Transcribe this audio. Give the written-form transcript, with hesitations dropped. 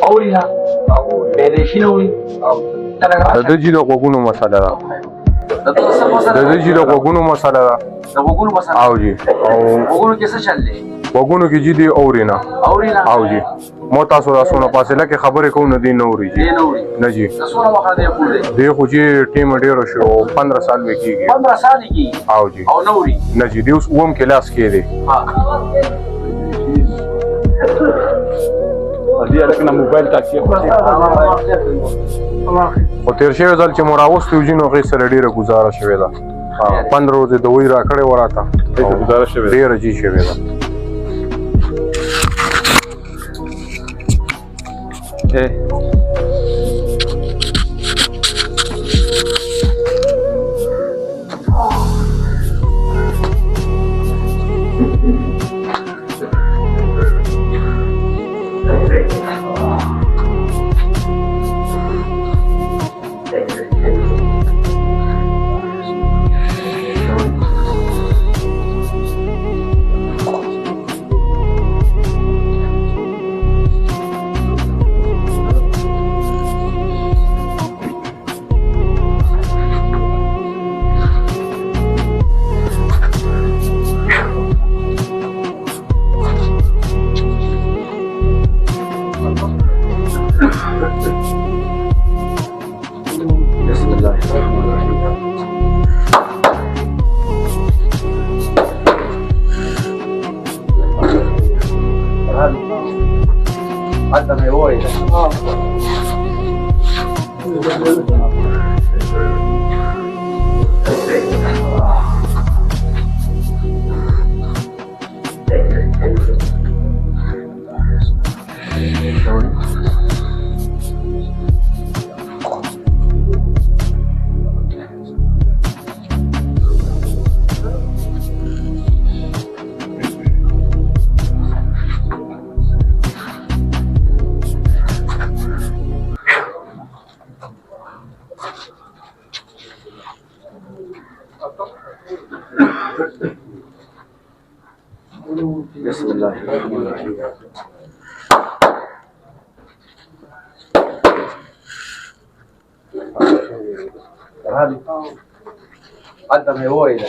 اوري ها به دې شي نو د دې د غوګونو مسله ده د دې د غوګونو مسله ده د غوګونو مسله او جی او غوګونو کې څه چل دی غوګونو کې جدي اورینا او جی مو تاسو را سونه فاصله کې خبرې کوو نه دی نوري جی نه جی څونه وخت دی کوله دی خو جی ټیم ډیرو شو 15 سال وکیږي 15 سال کیږي او جی او نوري نه جی دی اوس اوم کلاس کې دی دې لکه موبایل تاکي او تیر شوی ځل چې مراوستو جنو غي سره ډیره گزاره شوې ده 15 ورځې د وی را کړې وراته گزاره شوې ډیره جی شوې ده حتى ما هو بسم الله الرحمن الرحيم هذه قدم هو إلى